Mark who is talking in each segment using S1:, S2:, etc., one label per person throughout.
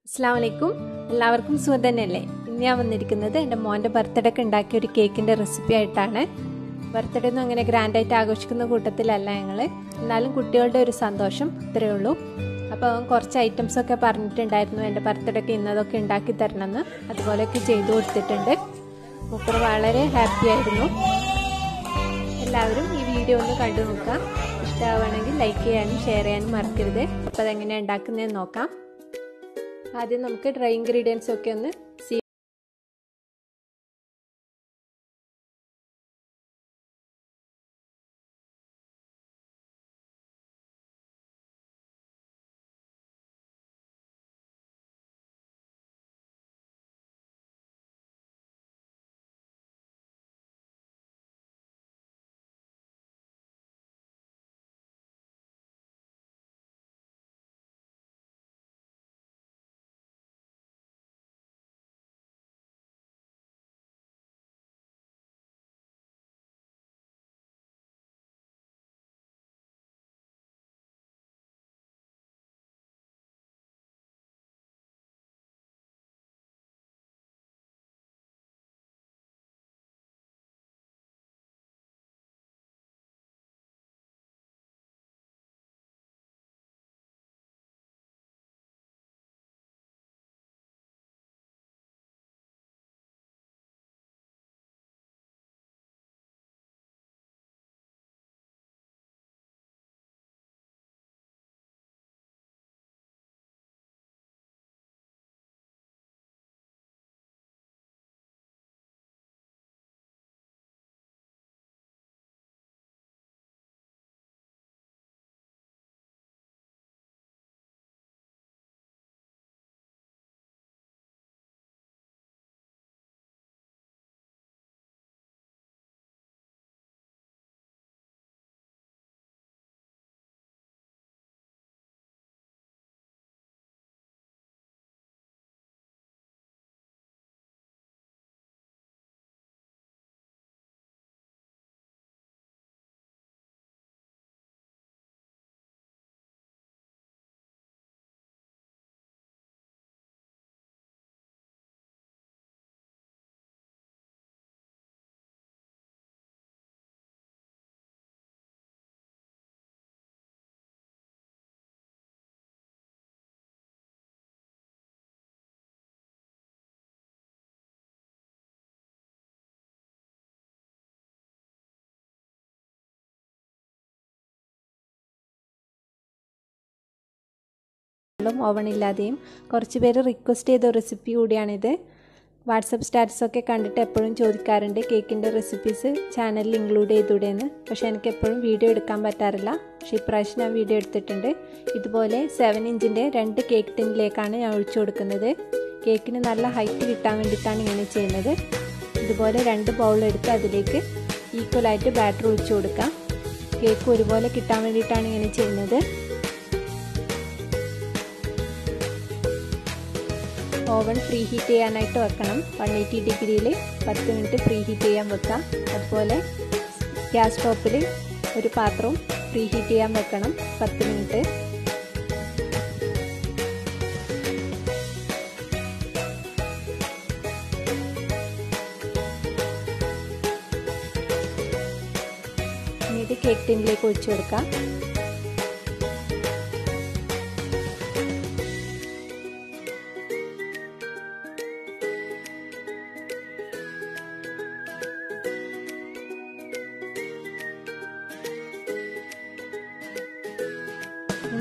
S1: അസ്സലാമു അലൈക്കും. എല്ലാവർക്കും സുഖം തന്നെയല്ലേ? ഇന്ന് ഞാൻ വന്നിരിക്കുന്നത് എൻ്റെ മോൻ്റെ ബർത്ത്ഡേക്ക് ഉണ്ടാക്കിയ ഒരു കേക്കിൻ്റെ റെസിപ്പി ആയിട്ടാണ്. ബർത്ത്ഡേ ഒന്നും അങ്ങനെ ഗ്രാൻഡായിട്ട് ആഘോഷിക്കുന്ന കൂട്ടത്തിലല്ല ഞങ്ങൾ, എന്നാലും കുട്ടികളുടെ ഒരു സന്തോഷം ഇത്രയേ ഉള്ളൂ. അപ്പോൾ കുറച്ച് ഐറ്റംസൊക്കെ പറഞ്ഞിട്ടുണ്ടായിരുന്നു എൻ്റെ ബർത്ത്ഡേക്ക് ഇന്നതൊക്കെ ഉണ്ടാക്കി തരണമെന്ന്. അതുപോലെയൊക്കെ ചെയ്തു കൊടുത്തിട്ടുണ്ട്. മൂപ്പർ വളരെ ഹാപ്പി ആയിരുന്നു. എല്ലാവരും ഈ വീഡിയോ ഒന്ന് കണ്ടു നോക്കാം. ഇഷ്ടമാവുകയാണെങ്കിൽ ലൈക്ക് ചെയ്യാനും ഷെയർ ചെയ്യാനും മറക്കരുത്. അപ്പോൾ അതെങ്ങനെയാണ് ഉണ്ടാക്കുന്നതെന്ന് നോക്കാം. ആദ്യം നമുക്ക് ഡ്രൈ ഇൻഗ്രീഡിയൻസ് ഒക്കെ ഒന്ന് ഓവണില്ലാതെയും കുറച്ച് പേര് റിക്വസ്റ്റ് ചെയ്ത റെസിപ്പി കൂടിയാണിത്. വാട്സപ്പ് സ്റ്റാറ്റസൊക്കെ കണ്ടിട്ട് എപ്പോഴും ചോദിക്കാറുണ്ട് കേക്കിൻ്റെ റെസിപ്പീസ് ചാനലിൽ ഇൻക്ലൂഡ് ചെയ്തുകൂടെയെന്ന്. പക്ഷേ എനിക്ക് എപ്പോഴും വീഡിയോ എടുക്കാൻ പറ്റാറില്ല. പക്ഷേ ഇപ്രാവശ്യം ഞാൻ വീഡിയോ എടുത്തിട്ടുണ്ട്. ഇതുപോലെ 7 ഇഞ്ചിൻ്റെ 2 കേക്ക് ടിന്നിലേക്കാണ് ഞാൻ ഒഴിച്ചു കൊടുക്കുന്നത്. കേക്കിന് നല്ല ഹൈറ്റ് കിട്ടാൻ വേണ്ടിയിട്ടാണ് ഇങ്ങനെ ചെയ്യുന്നത്. ഇതുപോലെ 2 ബൗൾ എടുത്ത് അതിലേക്ക് ഈക്വലായിട്ട് ബാറ്റർ ഒഴിച്ചു കൊടുക്കാം. കേക്ക് ഒരുപോലെ കിട്ടാൻ വേണ്ടിയിട്ടാണ് ഇങ്ങനെ ചെയ്യുന്നത്. ഓവൻ പ്രീ ഹീറ്റ് ചെയ്യാനായിട്ട് വെക്കണം. 180 ഡിഗ്രിയിൽ 10 മിനിറ്റ് പ്രീ ഹീറ്റ് ചെയ്യാൻ വെക്കാം. അതുപോലെ ഗ്യാസ് സ്റ്റോപ്പിൽ ഒരു പാത്രവും പ്രീ ഹീറ്റ് ചെയ്യാൻ വെക്കണം 10 മിനിറ്റ്. ഇത് കേക്ക് ടിന്നിലേക്ക് ഒഴിച്ചു കൊടുക്കാം.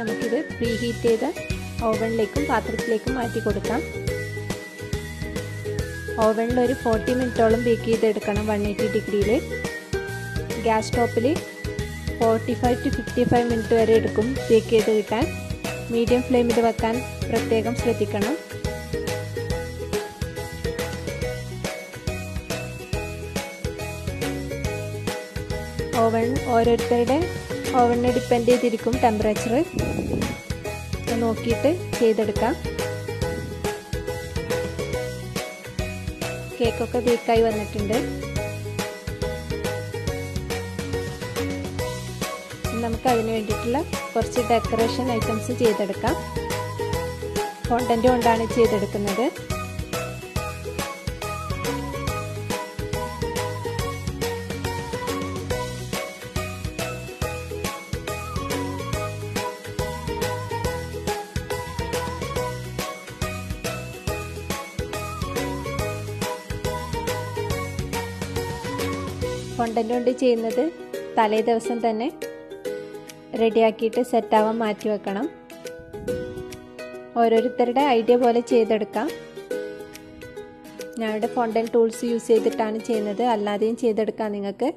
S1: നമുക്കിത് പ്രീ ഹീറ്റ് ചെയ്ത ഓവനിലേക്കും പാത്രത്തിലേക്കും മാറ്റി കൊടുക്കാം. ഓവനിൽ ഒരു 40 മിനിറ്റോളം ബേക്ക് ചെയ്തെടുക്കണം 180 ഡിഗ്രിയിൽ. ഗ്യാസ് സ്റ്റോപ്പിൽ 45 to 55 മിനിറ്റ് വരെ എടുക്കും ബേക്ക് ചെയ്ത് കിട്ടാൻ. മീഡിയം ഫ്ലെയിമിൽ വെക്കാൻ പ്രത്യേകം ശ്രദ്ധിക്കണം. ഓരോരുത്തരുടെ ഓവണിനെ ഡിപ്പെൻഡ് ചെയ്തിരിക്കും ടെമ്പറേച്ചർ. നോക്കിയിട്ട് ചെയ്തെടുക്കാം. കേക്കൊക്കെ ബേക്കായി വന്നിട്ടുണ്ട്. നമുക്ക് അതിന് വേണ്ടിയിട്ടുള്ള കുറച്ച് ഡെക്കറേഷൻ ഐറ്റംസ് ചെയ്തെടുക്കാം. ഫോണ്ടന്റ് കൊണ്ടാണ് ചെയ്തെടുക്കുന്നത്. ഫോണ്ടന്റ് കൊണ്ട് ചെയ്യുന്നത് തലേ ദിവസം തന്നെ റെഡിയാക്കിയിട്ട് സെറ്റാവാൻ മാറ്റി വെക്കണം. ഓരോരുത്തരുടെ ഐഡിയ പോലെ ചെയ്തെടുക്കാം. ഞാനിവിടെ ഫോണ്ടന്റ് ടൂൾസ് യൂസ് ചെയ്തിട്ടാണ് ചെയ്യുന്നത്, അല്ലാതെയും ചെയ്തെടുക്കാം നിങ്ങൾക്ക്.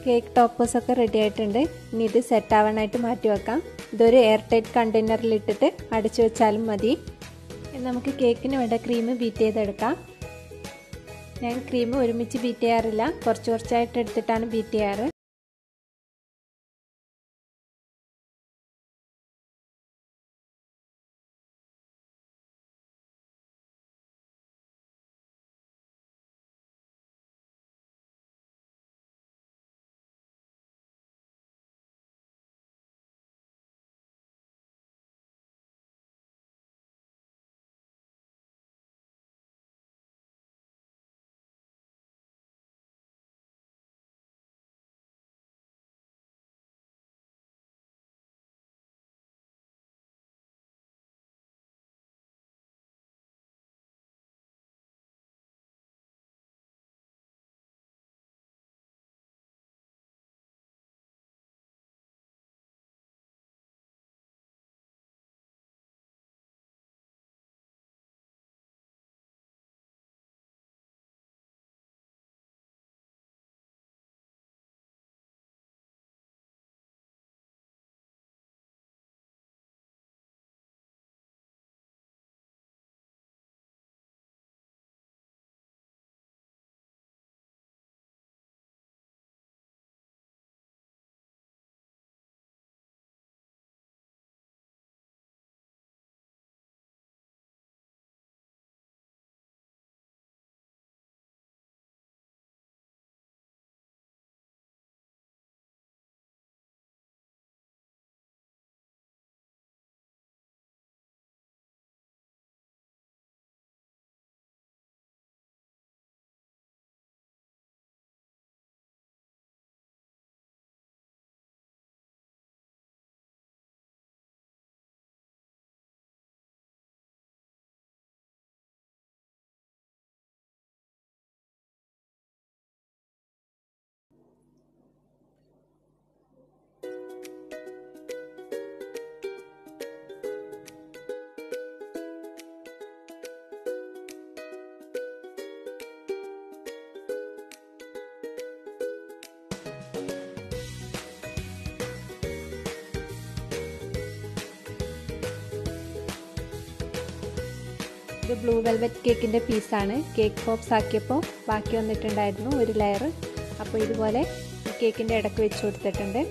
S1: കേക്ക് ടോപ്പേഴ്സ് ഒക്കെ റെഡി ആയിട്ടുണ്ട്. ഇനി ഇത് സെറ്റ് ആവാനായിട്ട് മാറ്റി വെക്കാം. ഇതൊരു എയർ ടൈറ്റ് കണ്ടെയ്നറിൽ ഇട്ടിട്ട് അടച്ചു വെച്ചാലും മതി. നമുക്ക് കേക്കിന് വേണ്ട ക്രീം ബീറ്റ് ചെയ്തെടുക്കാം. ഞാൻ ക്രീം ഒരുമിച്ച് ബീറ്റ് ചെയ്യാറില്ല, കുറച്ച് കുറച്ചായിട്ട് എടുത്തിട്ടാണ് ബീറ്റ് ചെയ്യാറ്. ഇത് ബ്ലൂ വെൽവെറ്റ് കേക്കിൻ്റെ പീസാണ്. കേക്ക് പോപ്സ് ആക്കിയപ്പോൾ ബാക്കി വന്നിട്ടുണ്ടായിരുന്നു ഒരു ലെയർ. അപ്പോൾ ഇതുപോലെ കേക്കിൻ്റെ ഇടയ്ക്ക് വെച്ച് കൊടുത്തിട്ടുണ്ട്.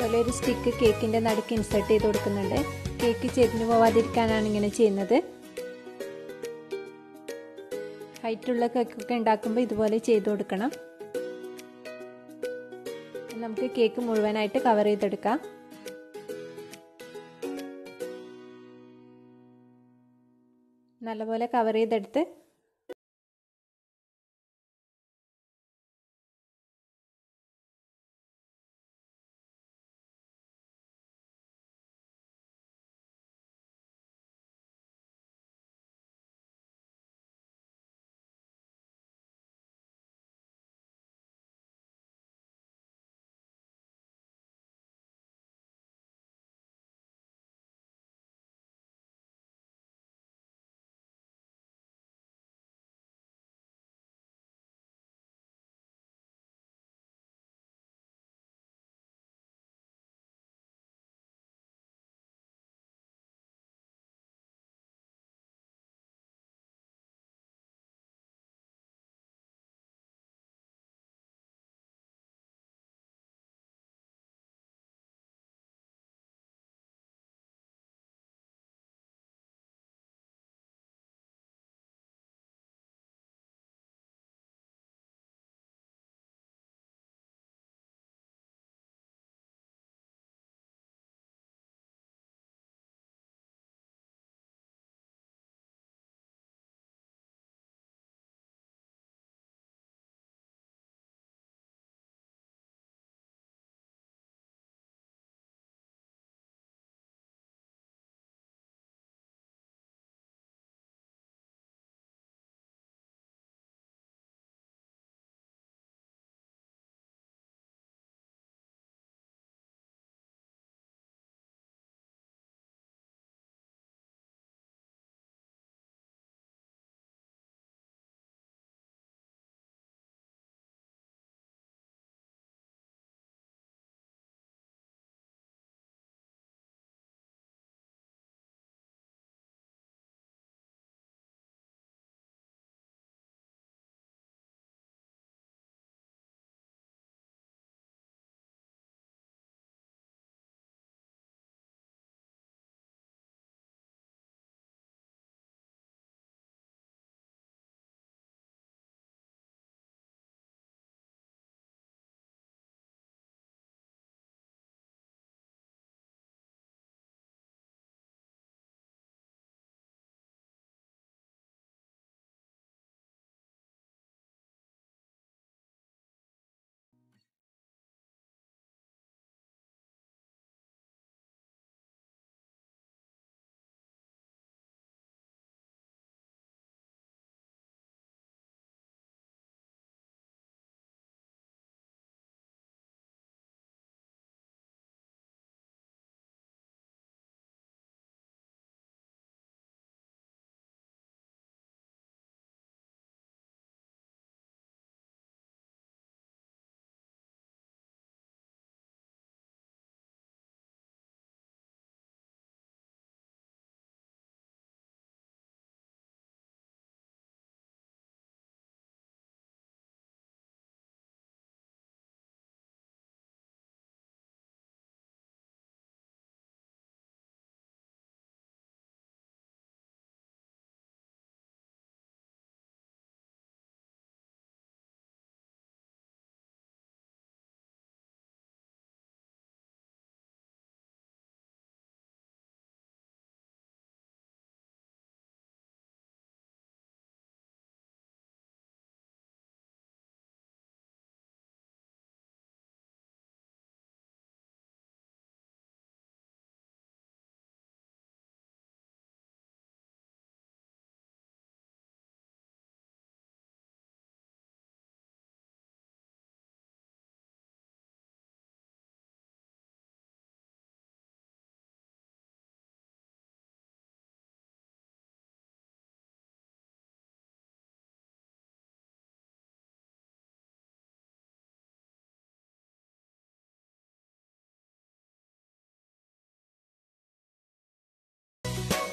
S1: ഇതുപോലെ ഒരു സ്റ്റിക്ക് കേക്കിൻ്റെ നടുക്ക് ഇൻസേർട്ട് ചെയ്ത് കൊടുക്കുന്നുണ്ട്. കേക്ക് ചെരിഞ്ഞു പോവാതിരിക്കാനാണ് ഇങ്ങനെ ചെയ്യുന്നത്. ഹൈറ്റുള്ള കേക്കൊക്കെ ഉണ്ടാക്കുമ്പോൾ ഇതുപോലെ ചെയ്ത് കൊടുക്കണം. നമുക്ക് കേക്ക് മുഴുവനായിട്ട് കവർ ചെയ്തെടുക്കാം. നല്ലപോലെ കവർ ചെയ്തെടുത്ത്